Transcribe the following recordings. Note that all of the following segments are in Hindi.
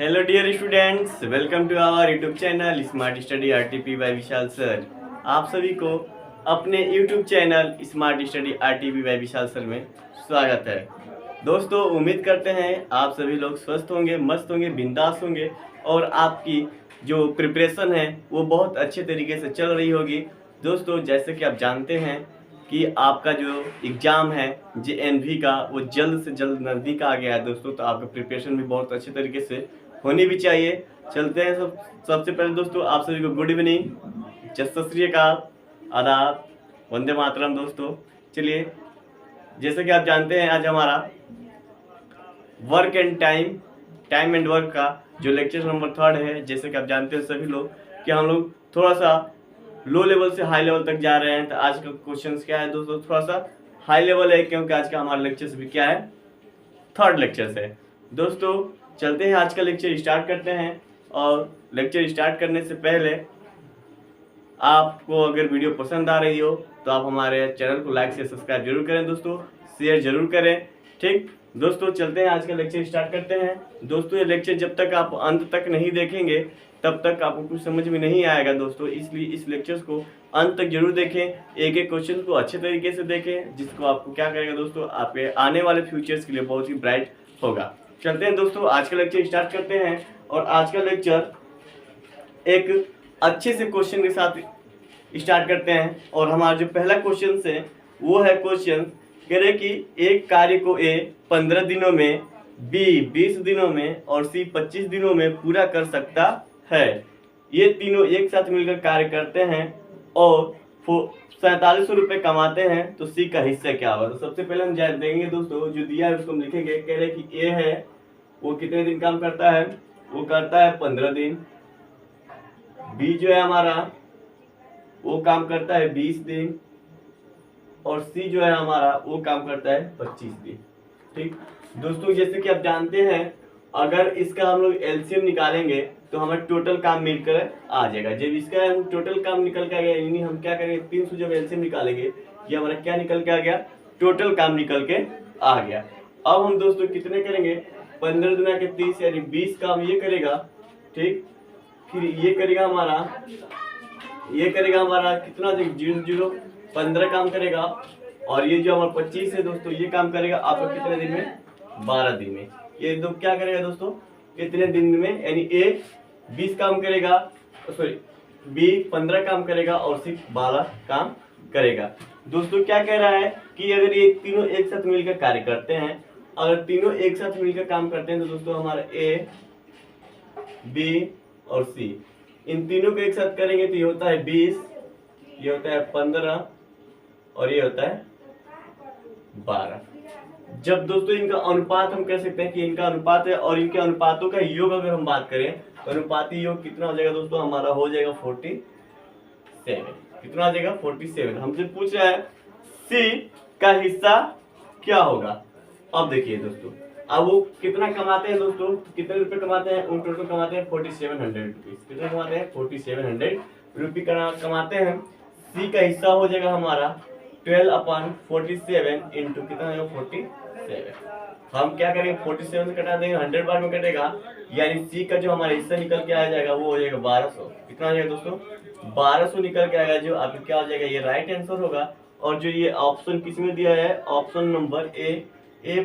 Hello dear students, welcome to our YouTube channel smart study RTP by Vishal sir. आप सभी को अपने YouTube channel smart study RTP by Vishal sir में स्वागत है। दोस्तों, उम्मीद करते हैं आप सभी लोग स्वस्थ होंगे, मस्त होंगे, बिंदास होंगे और आपकी जो प्रिपरेशन है वो बहुत अच्छे तरीके से चल रही होगी। दोस्तों, जैसे कि आप जानते हैं कि आपका जो एग्ज़ाम है जेएनवी का वो जल्द से जल्द नज़दीक आ गया है दोस्तों, तो आपका प्रिपरेशन भी बहुत अच्छे तरीके से होनी भी चाहिए। चलते हैं सबसे पहले दोस्तों आप सभी को गुड इवनिंग, सत श्री अकाल, आदाब, वंदे मातरम। दोस्तों चलिए, जैसे कि आप जानते हैं आज हमारा work and time and work का जो लेक्चर नंबर 3 है। जैसे कि आप जानते हैं सभी लोग कि हम लोग थोड़ा सा लो लेवल से हाई लेवल तक जा रहे हैं। तो आज का क्वेश्चन क्या है दोस्तों, थोड़ा सा हाई लेवल है क्योंकि आज का हमारा लेक्चर भी क्या है, 3rd लेक्चर है। दोस्तों चलते हैं, आज का लेक्चर स्टार्ट करते हैं। और लेक्चर स्टार्ट करने से पहले आपको अगर वीडियो पसंद आ रही हो तो आप हमारे चैनल को लाइक से सब्सक्राइब जरूर करें दोस्तों, शेयर जरूर करें। ठीक दोस्तों, चलते हैं आज का लेक्चर स्टार्ट करते हैं। दोस्तों ये लेक्चर जब तक आप अंत तक नहीं देखेंगे तब तक आपको कुछ समझ में नहीं आएगा दोस्तों, इसलिए इस लेक्चर्स को अंत तक जरूर देखें, एक एक क्वेश्चन को अच्छे तरीके से देखें, जिसको आपको क्या करेगा दोस्तों, आपके आने वाले फ्यूचर्स के लिए बहुत ही ब्राइट होगा। चलते हैं दोस्तों, आज का लेक्चर स्टार्ट करते हैं। और आज का लेक्चर एक अच्छे से क्वेश्चन के साथ स्टार्ट करते हैं। और हमारा जो पहला क्वेश्चन है वो है क्वेश्चन कह रहे कि एक कार्य को ए 15 दिनों में, बी 20 दिनों में और सी 25 दिनों में पूरा कर सकता है। ये तीनों एक साथ मिलकर कार्य करते हैं और 4700 रुपये कमाते हैं, तो सी का हिस्सा क्या होगा। तो सबसे पहले हम जान देंगे दोस्तों, जो दिया है उसको हम लिखेंगे। कह रहे कि ए है वो कितने दिन काम करता है, वो करता है 15 दिन। बी जो है हमारा वो काम करता है 20 दिन और सी जो है हमारा वो काम करता है 25 दिन। ठीक दोस्तों, जैसे कि आप जानते हैं अगर इसका हम लोग एलसीएम निकालेंगे तो हमारा टोटल काम मिलकर आ जाएगा। जब इसका हम टोटल काम निकल के आ गया, यानी हम क्या करेंगे 300 जब एलसीएम निकालेंगे, ये हमारा क्या निकल के आ गया, टोटल काम निकल के आ गया। अब हम दोस्तों कितने करेंगे, 15 दुना के 30 यानी 20 काम ये करेगा। ठीक, फिर ये करेगा हमारा कितना, 0 15 काम करेगा। और ये जो हमारा 25 है दोस्तों ये काम करेगा आपका कितने दिन में, 12 दिन में। ये दो क्या करेगा दोस्तों, कितने दिन में, यानी ए 20 काम करेगा, सॉरी बी 15 काम करेगा और सी 12 काम करेगा। दोस्तों क्या कह रहा है कि अगर ये तीनों एक साथ मिलकर कार्य करते हैं, अगर तीनों एक साथ मिलकर काम करते हैं तो दोस्तों हमारा ए, बी और सी, इन तीनों को एक साथ करेंगे तो ये होता है 20, ये होता है 15 और ये होता है 12। जब दोस्तों इनका अनुपात हम कह सकते हैं कि इनका अनुपात है, और इनके अनुपातों का योग अगर हम बात करें तो अनुपाती योग कितना हो जाएगा दोस्तों, हमारा हो जाएगा 47। कितना हो जाएगा, 47। हमसे पूछ रहा है सी का हिस्सा क्या होगा। अब देखिए दोस्तों, अब वो कितना कमाते हैं दोस्तों, कितने रुपए कमाते हैं, उन टोटल कमाते हैं 4700 रुपीज। कितने कमाते हैं, 4700 रुपये कमाते हैं। सी का हिस्सा हो जाएगा हमारा 12/47 इंटू कितना है 47। हम क्या करेंगे 47 से कटा देंगे, 100 बार में कटेगा, यानी सी का जो हमारा हिस्सा निकल के आ जाएगा वो हो जाएगा 1200। कितना आ जाएगा दोस्तों, 1200 निकल के आएगा, जो आपका क्या हो जाएगा, ये राइट आंसर होगा। और जो ये ऑप्शन किसमें दिया है, option number A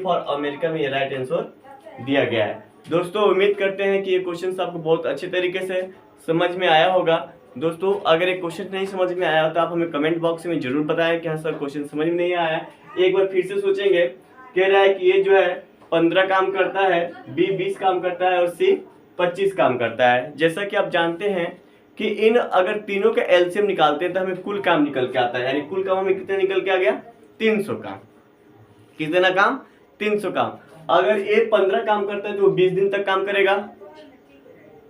for America में ये राइट आंसर दिया गया है। दोस्तों उम्मीद करते हैं कि ये क्वेश्चन आपको बहुत अच्छे तरीके से समझ में आया होगा। दोस्तों अगर एक क्वेश्चन नहीं समझ में आया तो आप हमें कमेंट बॉक्स में जरूर बताएं कि हाँ सर क्वेश्चन समझ में नहीं आया। एक बार फिर से सोचेंगे, कह रहा है कि ये जो है 15 काम करता है, बी 20 काम करता है और सी 25 काम करता है। जैसा कि आप जानते हैं कि इन अगर तीनों का एलसीएम निकालते हैं तो हमें कुल काम निकल के आता है, यानी कुल काम हमें कितना निकल के आ गया, 300 काम। कितना काम, 300 काम। अगर ए 15 काम करता है तो 20 दिन तक काम करेगा,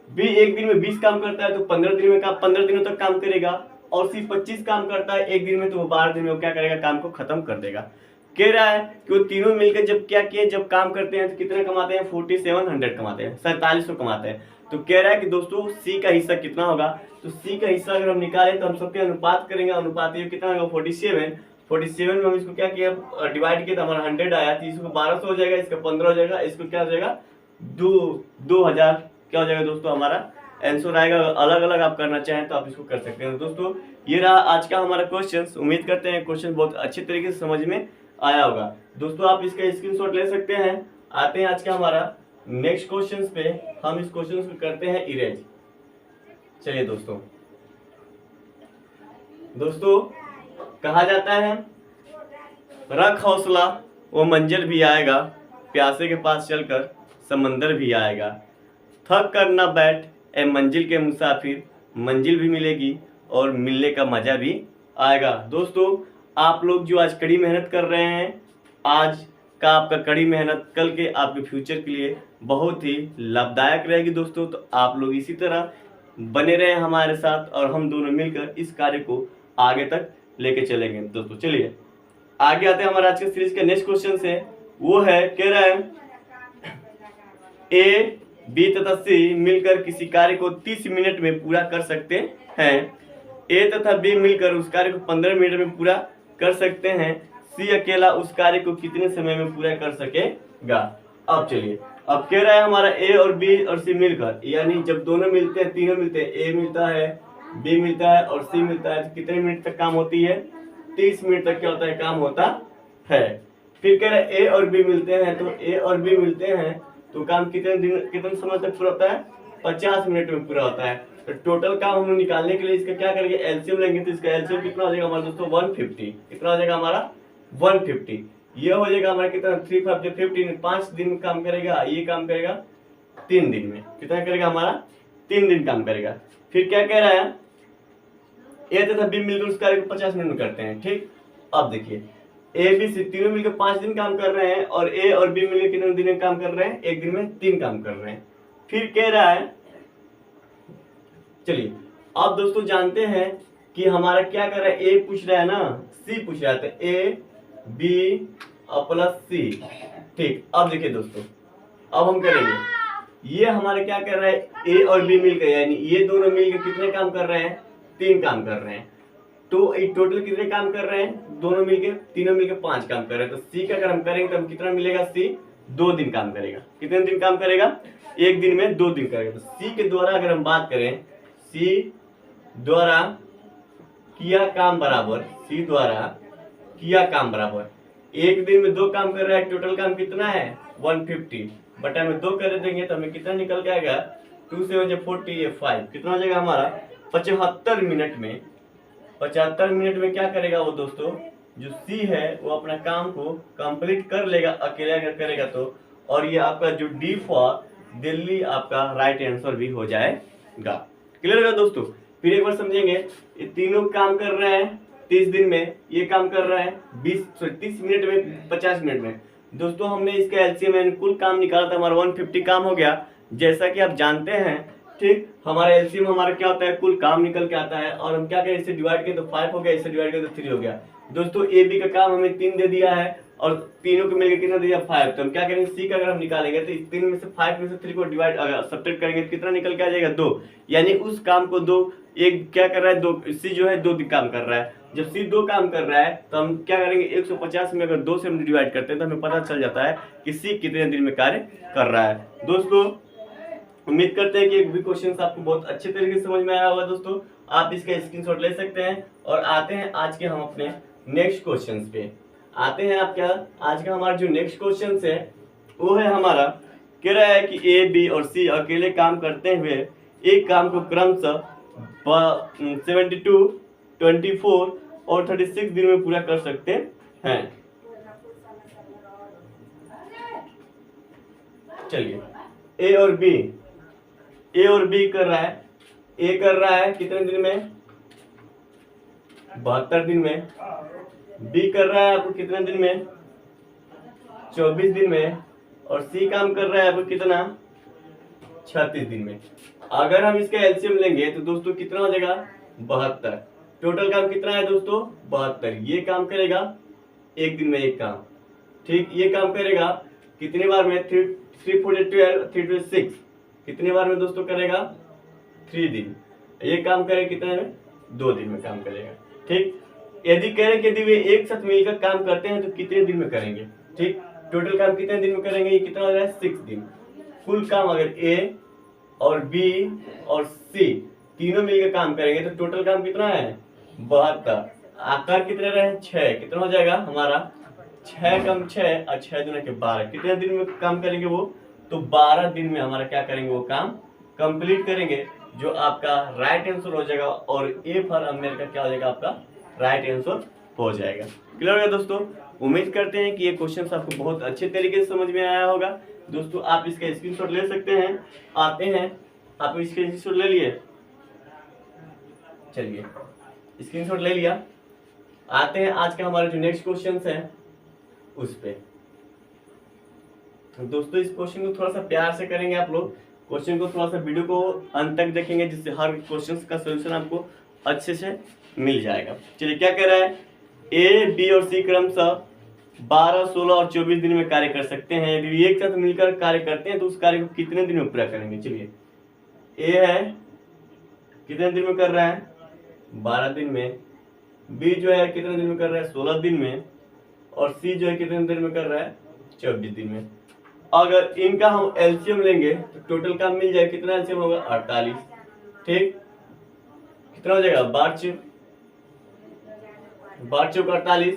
बी एक दिन में 20 काम करता है तो 15 दिनों तक काम करेगा, और सी 25 काम करता है एक दिन में तो वो 12 दिन में वो क्या करेगा, काम को खत्म कर देगा। कह रहा है कि वो तीनों मिलकर जब क्या किए, जब काम करते हैं तो कितने कमाते हैं, 4700 कमाते हैं, 4700 कमाते हैं। तो कह रहा है कि दोस्तों सी का हिस्सा कितना होगा, तो सी का हिस्सा अगर हम निकालें तो हम सबके अनुपात करेंगे, अनुपात ये कितना होगा 47 में हम इसको क्या किया, डिवाइड किया तो हमारा 100 आया, तो इसको 1200 हो जाएगा, इसका 15 हो जाएगा, इसको क्या हो जाएगा 2000 क्या हो जाएगा दोस्तों, हमारा आंसर आएगा। अलग अलग आप करना चाहें तो आप इसको कर सकते हैं। दोस्तों ये रहा आज का हमारा क्वेश्चन। उम्मीद करते हैं क्वेश्चन बहुत अच्छे तरीके से समझ में आया होगा। दोस्तों आप इसका स्क्रीनशॉट ले सकते हैं। आते हैं आज का हमारा नेक्स्ट क्वेश्चन पे। हम इस क्वेश्चन को करते हैं इरेज। चलिए दोस्तों कहा जाता है रख हौसला वो मंजिल भी आएगा, प्यासे के पास चलकर समंदर भी आएगा, थक कर न बैठ ए मंजिल के मुसाफिर, मंजिल भी मिलेगी और मिलने का मजा भी आएगा। दोस्तों आप लोग जो आज कड़ी मेहनत कर रहे हैं, आज का आपका कड़ी मेहनत कल के आपके फ्यूचर के लिए बहुत ही लाभदायक रहेगी। दोस्तों तो आप लोग इसी तरह बने रहे हमारे साथ और हम दोनों मिलकर इस कार्य को आगे तक लेके चलेंगे। दोस्तों चलिए आगे आते हैं हमारा आज के सीरीज के नेक्स्ट क्वेश्चन से। वो है कह रहा है ए बी तथा सी मिलकर किसी कार्य को 30 मिनट में पूरा कर सकते हैं। ए तथा बी मिलकर उस कार्य को 15 मिनट में पूरा कर सकते हैं। सी अकेला उस कार्य को कितने समय में पूरा कर सकेगा। अब चलिए अब कह रहा है हमारा ए और बी और सी मिलकर, यानी जब दोनों मिलते हैं, तीनों मिलते हैं, ए मिलता है, बी मिलता है और सी मिलता है, तो कितने मिनट तक काम होती है, 30 मिनट तक क्या होता है, काम होता है। फिर कह रहे हैं ए और बी मिलते हैं, तो ए और बी मिलते हैं तो काम कितने समय तक पूरा होता है, 50 मिनट में पूरा होता है। तो टोटल काम हम निकालने के लिए इसका क्या करेंगे, एलसीएम लेंगे। तो इसका एलसीएम कितना हो जाएगा हमारा दोस्तों, 150। कितना हो जाएगा हमारा 150। ये हो जाएगा हमारा कितना, 3 5 15, 5 दिन में काम करेगा, ये काम करेगा 3 दिन में। कितना करेगा हमारा, 3 दिन काम करेगा। फिर क्या कह रहा है, ए तथा बी मिलकर उस कार्य को 50 मिनट में करते हैं। ठीक, अब देखिए ए बी सी तीनों मिलकर 5 दिन काम कर रहे हैं और ए और बी मिलकर कितने दिन में काम कर रहे हैं, एक दिन में 3 काम कर रहे हैं। फिर कह रहा है, चलिए अब दोस्तों जानते हैं कि हमारा क्या कर रहा है, ए पूछ रहा है ना, सी पूछ रहा है, तो ए बी और प्लस सी। ठीक, अब देखिए दोस्तों अब हम करेंगे, ये हमारे क्या कर रहा है, ए और बी मिलकर, यानी ये दोनों मिलकर कितने काम कर रहे हैं, 3 काम कर रहे हैं। तो टोटल कितने काम कर रहे हैं, दोनों मिलके, तीनों मिलके 5 काम कर रहे हैं। तो सी का अगर हम करेंगे तो हम कितना मिलेगा, सी 2 दिन काम करेगा। कितने दिन काम करेगा, एक दिन में 2 दिन करेगा। तो सी के द्वारा अगर हम बात करें, सी द्वारा किया काम बराबर, सी द्वारा किया काम बराबर, एक दिन में 2 काम कर रहा है, टोटल काम कितना है 150 बटा में 2 कर देंगे तो हमें कितना निकल के आएगा, 2 से 40 5, कितना हो जाएगा हमारा 75 मिनट में। 75 मिनट में क्या करेगा वो दोस्तों, जो सी है वो अपना काम को कंप्लीट कर लेगा अकेले अगर करेगा तो। और ये आपका जो डी फॉर दिल्ली आपका राइट आंसर भी हो जाएगा। क्लियर होगा दोस्तों। फिर एक बार समझेंगे, ये तीनों काम कर रहे हैं 30 दिन में, ये काम कर रहा है 30 मिनट में, 50 मिनट में। दोस्तों हमने इसका एलसीएम कुल काम निकाला था, हमारा 150 काम हो गया। जैसा कि आप जानते हैं, ठीक, हमारा एलसीएम हमारा क्या होता है, कुल काम निकल के आता है। और हम क्या करें, इससे डिवाइड करें तो 5 हो गया, इससे डिवाइड करें तो 3 हो गया। दोस्तों ए बी का काम हमें 3 दे दिया है और तीनों को मिलकर कितना दे दिया, 5। तो हम क्या करेंगे, सी का अगर हम निकालेंगे तो 3 में से 5 में से 3 को डिवाइड अगर सब्ट्रैक्ट करेंगे तो कितना निकल के आ जाएगा, 2। यानी उस काम को 2, एक क्या कर रहा है, 2, सी जो है 2 काम कर रहा है। जब सी 2 काम कर रहा है तो हम क्या करेंगे, 150 में अगर 2 से हम डिवाइड करते हैं तो हमें पता चल जाता है कि सी कितने दिन में कार्य कर रहा है। दोस्तों उम्मीद करते हैं कि एक भी क्वेश्चन आपको बहुत अच्छे तरीके से समझ में आया होगा। दोस्तों आप इसका स्क्रीनशॉट ले सकते हैं। और आते हैं आज के हम अपने नेक्स्ट क्वेश्चन पे। आते हैं आपका आज का हमारा जो नेक्स्ट क्वेश्चन है वो है हमारा, कह रहा है कि ए बी और सी अकेले काम करते हुए एक काम को क्रमशः 72, 24 और 36 दिन में पूरा कर सकते हैं। चलिए ए और बी कर रहा है, ए कर रहा है कितने दिन में, 72 दिन में। बी कर रहा है आपको कितने दिन में, 24 दिन में। और सी काम कर रहा है आपको कितना, 36 दिन में। अगर हम इसका एलसीएम लेंगे तो दोस्तों कितना हो जाएगा, 72। टोटल काम कितना है दोस्तों, 72। ये काम करेगा एक दिन में एक काम। ठीक, ये काम करेगा कितनी बार में, 3 4 12 3 2 6, कितनी बार में दोस्तों करेगा, 3 दिन। ये काम करेगा कितने में, 2 दिन में काम करेगा। ठीक, यदि करें कि यदि वे एक साथ मिलकर काम करते हैं तो कितने दिन में करेंगे। ठीक, टोटल काम कितने दिन में करेंगे, ये कितना हो रहा है, 6 दिन। कुल काम अगर ए और बी और सी तीनों मिलकर काम करेंगे तो टोटल काम कितना है 72। आकार कितने रहे 6, कितना हो जाएगा हमारा 6 कम 6 और 6 दूना के 12, कितने दिन में काम करेंगे वो, तो 12 दिन में हमारा क्या करेंगे वो काम कंप्लीट करेंगे, जो आपका राइट आंसर हो जाएगा। और ए फॉर अमेरिका क्या हो जाएगा आपका राइट आंसर हो जाएगा। क्लियर हो गया दोस्तों। उम्मीद करते हैं कि ये क्वेश्चन आपको बहुत अच्छे तरीके से समझ में आया होगा। दोस्तों आप इसका स्क्रीनशॉट ले सकते हैं। आते हैं, आप इसका स्क्रीनशॉट ले लिए, चलिए स्क्रीनशॉट ले लिया। आते हैं आज का हमारा जो नेक्स्ट क्वेश्चन है उस पे। तो दोस्तों इस क्वेश्चन को थोड़ा सा प्यार से करेंगे आप लोग, क्वेश्चन को थोड़ा सा वीडियो को अंत तक देखेंगे, जिससे हर क्वेश्चन का सोल्यूशन आपको अच्छे से मिल जाएगा। चलिए क्या कह रहा है, ए बी और सी क्रमशः 12, 16 और 24 दिन में कार्य कर सकते हैं। यदि एक साथ मिलकर कार्य करते हैं तो उस कार्य को कितने दिन में पूरा करेंगे। चलिए ए है कितने दिन में कर रहा है 12 दिन में, बी जो है कितने दिन में कर रहा है 16 दिन में, और सी जो है कितने दिन में कर रहा है 24 दिन में। अगर इनका हम एलसीएम लेंगे तो टोटल काम मिल जाए, कितना एलसीएम होगा 48। ठीक, कितना हो जाएगा 12 चौक 48,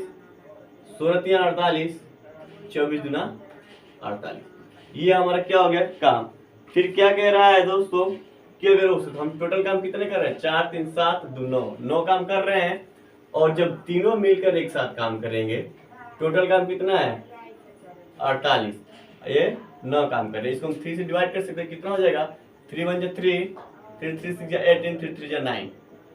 16 3 48, 24 दूना 48। ये हमारा क्या हो गया काम। फिर क्या कह रहा है दोस्तों कि अगर हम टोटल काम कितने कर रहे हैं 4 3 7 2 9 काम कर रहे हैं, और जब तीनों मिलकर एक साथ काम करेंगे टोटल काम कितना है 48, ये 9 काम कर रहे हैं। इसको हम 3 से डिवाइड कर सकते हैं, कितना हो जाएगा 3 1 जा 3, 3 3 6 जा 18, 3 3 जा 9,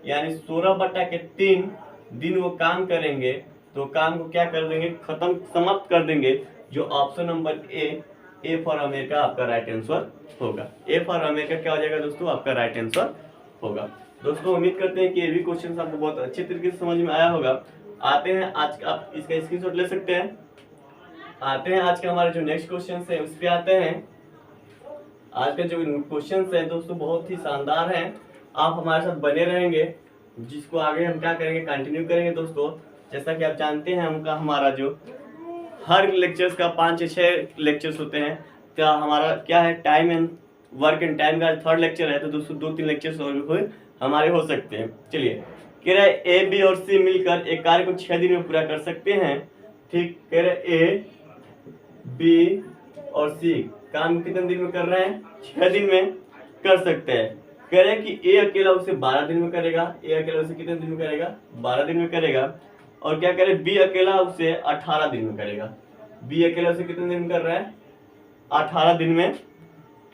यानी 16/3 दिन वो काम करेंगे। तो काम को क्या कर देंगे खत्म समाप्त कर देंगे, जो option number A for America आपका राइट आंसर होगा। ए फॉर अमेरिका क्या हो जाएगा दोस्तों आपका राइट आंसर होगा। दोस्तों उम्मीद करते हैं कि ये भी क्वेश्चन आपको बहुत अच्छे तरीके से समझ में आया होगा। आते हैं आज का, आप इसका स्क्रीनशॉट ले सकते हैं। आते हैं आज का हमारा जो नेक्स्ट क्वेश्चन है उस पे आते हैं। आज का जो क्वेश्चन है दोस्तों बहुत ही शानदार है, आप हमारे साथ बने रहेंगे, जिसको आगे हम क्या करेंगे कंटिन्यू करेंगे। दोस्तों जैसा कि आप जानते हैं हमारा जो हर लेक्चर्स का 5 से 6 लेक्चर्स होते हैं, तो हमारा क्या है time and work and time का थर्ड लेक्चर है, तो दोस्तों 2-3 लेक्चर्स और हमारे हो सकते हैं। चलिए कह रहे हैं ए बी और सी मिलकर एक कार्य को 6 दिन में पूरा कर सकते हैं। ठीक, कह रहे ए बी और सी काम कितने दिन में कर रहे हैं 6 दिन में कर सकते हैं। कह रहे हैं कि ए अकेला उसे 12 दिन में करेगा, ए अकेला उसे कितने दिन में करेगा 12 दिन में करेगा। और क्या करे बी अकेला उसे 18 दिन में करेगा, बी अकेला उसे कितने दिन में कर रहा है 18 दिन में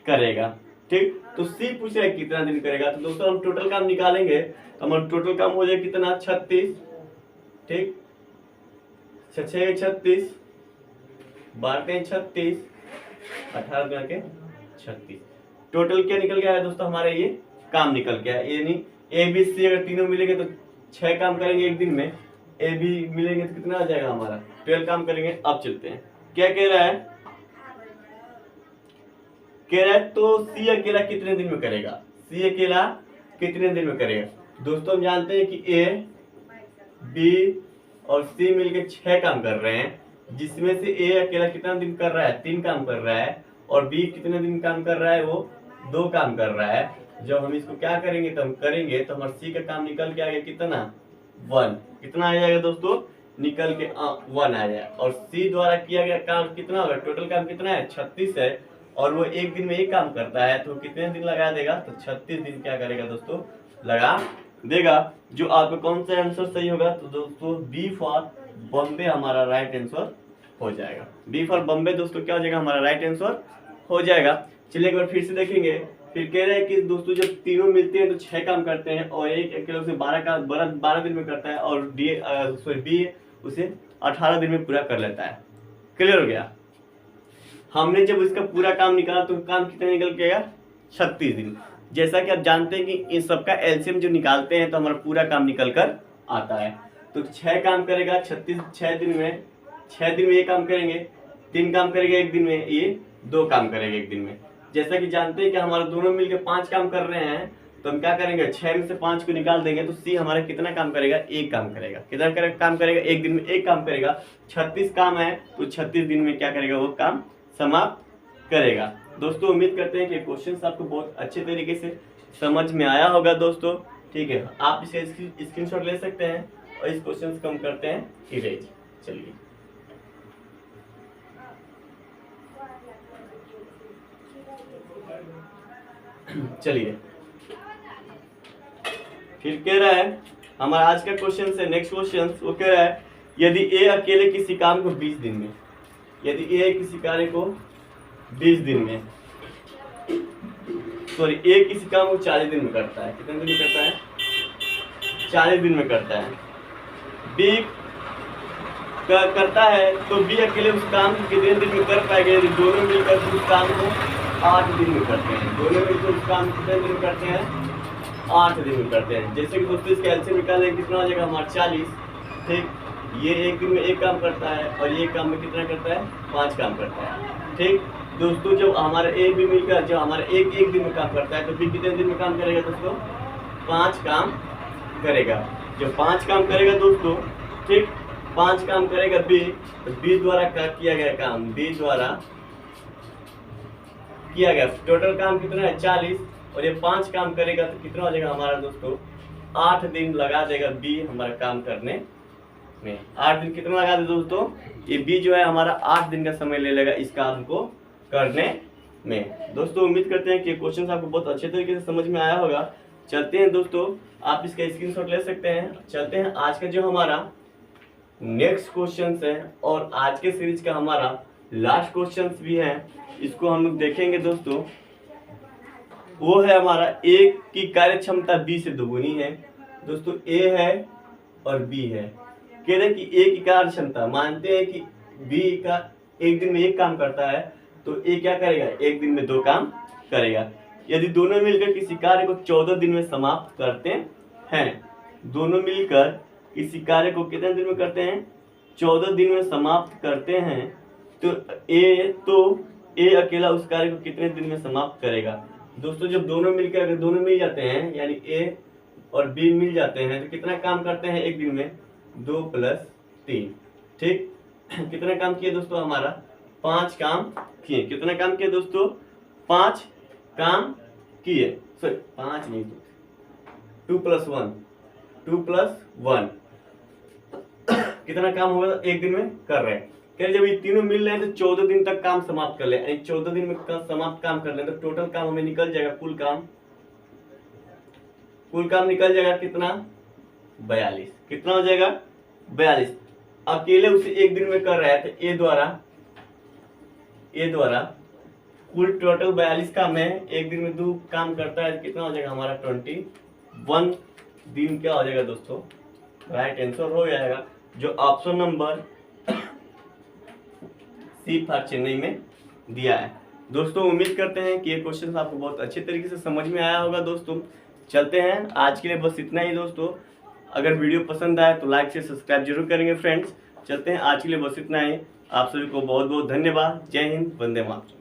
करेगा। ठीक, तो सी पूछ रहा है कितना दिन करेगा, तो दोस्तों हम टोटल काम निकालेंगे तो हमारा टोटल काम हो जाएगा कितना 36। ठीक, 6 36, 12 36, 18 गुना के 36, टोटल क्या निकल गया है दोस्तों हमारे ये काम निकल गया है। यानी ए बी सी अगर तीनों मिलेंगे तो 6 काम करेंगे एक दिन में, ए बी मिलेंगे तो कितना आ जाएगा हमारा 12 काम करेंगे। अब चलते हैं क्या कह रहा है, कह रहा है तो सी अकेला कितने दिन में करेगा, सी अकेला कितने दिन में करेगा। दोस्तों हम जानते हैं कि ए बी और सी मिलकर 6 काम कर रहे हैं, जिसमें से ए अकेला कितना दिन कर रहा है 3 काम कर रहा है, और बी कितने दिन काम कर रहा है वो 2 काम कर रहा है। जब हम इसको क्या करेंगे तो हम करेंगे तो हमारा सी का काम निकल के आ गया कितना 1, कितना आ जाएगा दोस्तों निकल के 1 आ जाएगा। और सी द्वारा किया गया काम कितना होगा, टोटल काम कितना है 36 है, और वो एक दिन में एक काम करता है तो कितने दिन लगा देगा, तो 36 दिन क्या करेगा दोस्तों लगा देगा। जो आपका कौन सा आंसर सही होगा, तो दोस्तों बी फॉर बॉम्बे हमारा राइट आंसर हो जाएगा। बी फॉर बॉम्बे दोस्तों क्या हो जाएगा हमारा राइट आंसर हो जाएगा। चलिए एक बार फिर से देखेंगे। फिर कह रहे हैं कि दोस्तों जब तीनों मिलते हैं तो 6 काम करते हैं, और एक अकेले उसे 12 दिन में करता है, और बी उसे 18 दिन में पूरा कर लेता है। क्लियर हो गया। हमने जब इसका पूरा काम निकाला तो काम कितना निकल गया 36 दिन। जैसा कि आप जानते हैं कि इन सबका एलसीएम जो निकालते हैं तो हमारा पूरा काम निकल कर आता है। तो 6 काम करेगा 36, 6 दिन में, 6 दिन में ये काम करेंगे, 3 काम करेंगे एक दिन में, ये 2 काम करेंगे एक दिन में। जैसा कि जानते हैं कि हमारे दोनों मिलकर 5 काम कर रहे हैं, तो हम क्या करेंगे 6 में से 5 को निकाल देंगे, तो सी हमारा कितना काम करेगा 1 काम करेगा। कितना काम करेगा एक दिन में 1 काम करेगा। 36 काम है तो 36 दिन में क्या करेगा वो काम समाप्त करेगा। दोस्तों उम्मीद करते हैं कि क्वेश्चन आपको बहुत अच्छे तरीके से समझ में आया होगा दोस्तों। ठीक है, आप इसे स्क्रीनशॉट ले सकते हैं और इस क्वेश्चन को हम करते हैं इरेज। चलिए चलिए फिर कह रहा है हमारा आज का क्वेश्चन से नेक्स्ट क्वेश्चन वो कह रहा है यदि ए अकेले किसी काम को 20 दिन में, यदि ए किसी कार्य को 20 दिन में, सॉरी ए किसी काम को 40 दिन में करता है, कितने दिन में करता है? 40 दिन में करता है। बी करता है तो बी अकेले उस काम को कितने दिन में कर पाएगा? यदि दोनों मिलकर उस काम को 8 दिन में करते हैं। दोनों मिलकर उस काम को कितने दिन में करते हैं? 8 दिन में करते हैं। जैसे कि दोस्तों इसका एलसीएम निकालें कितना हो जाएगा हमारा 40। ठीक, ये एक दिन में एक काम करता है और ये काम में कितना करता है? 5 काम करता है। ठीक दोस्तों, जब हमारा ए बी मिलकर जब हमारा एक दिन में काम करता है तो बी कितने दिन में काम करेगा दोस्तों? 5 काम करेगा। जब 5 काम करेगा दोस्तों, ठीक 5 काम करेगा बी, तो बी द्वारा किया गया काम, बी द्वारा किया गया टोटल काम कितना है? 40। और ये 5 काम करेगा तो कितना हो जाएगा हमारा दोस्तों? 8 दिन लगा देगा बी हमारा काम करने में। 8 दिन कितना लगा दे दोस्तों? ये बी जो है हमारा 8 दिन का समय ले लेगा इस काम को करने में। दोस्तों उम्मीद करते हैं कि क्वेश्चन आपको बहुत अच्छे तरीके से समझ में आया होगा। चलते हैं दोस्तों, आप इसका स्क्रीनशॉट ले सकते हैं। चलते हैं आज का जो हमारा नेक्स्ट क्वेश्चन है और आज के सीरीज का हमारा लास्ट क्वेश्चन भी है, इसको हम लोग देखेंगे दोस्तों। वो है हमारा ए की कार्य क्षमता बी से दोगुनी है। दोस्तों ए है और बी है। कह रहे कि ए की कार्य क्षमता, मानते हैं कि बी का एक दिन में एक काम करता है तो ए क्या करेगा? एक दिन में 2 काम करेगा। यदि दोनों मिलकर किसी कार्य को 14 दिन में समाप्त करते हैं, दोनों मिलकर किसी कार्य को कितने दिन में करते हैं? 14 दिन में समाप्त करते हैं, तो ए अकेला उस कार्य को कितने दिन में समाप्त करेगा? दोस्तों जब दोनों मिलकर अगर दोनों मिल जाते हैं यानी ए और बी मिल जाते हैं तो कितना काम करते हैं एक दिन में? 2 + 3। ठीक, कितना काम किए दोस्तों? हमारा 5 काम किए। कितना काम किए दोस्तों? 5 काम किए। सॉरी 5 नहीं, 2 + 1, 2 + 1 कितना काम होगा एक दिन में कर रहे हैं। जब ये तीनों मिल रहे हैं तो 14 दिन तक काम समाप्त कर ले। 14 दिन में समाप्त काम कर ले तो टोटल काम हमें निकल जाएगा, कुल काम निकल जाएगा कितना? 42। कितना हो जाएगा? 42। अकेले उसे एक दिन में कर रहा है तो ए द्वारा कुल टोटल 42 काम है, एक दिन में 2 काम करता है तो कितना हो जाएगा हमारा? 21 दिन क्या हो जाएगा दोस्तों? राइट आंसर हो जाएगा जो option number C for Chennai में दिया है। दोस्तों उम्मीद करते हैं कि ये क्वेश्चन आपको बहुत अच्छे तरीके से समझ में आया होगा। दोस्तों चलते हैं, आज के लिए बस इतना ही। दोस्तों अगर वीडियो पसंद आए तो लाइक से सब्सक्राइब जरूर करेंगे फ्रेंड्स। चलते हैं, आज के लिए बस इतना ही। आप सभी को बहुत बहुत धन्यवाद। जय हिंद, वंदे मातरम।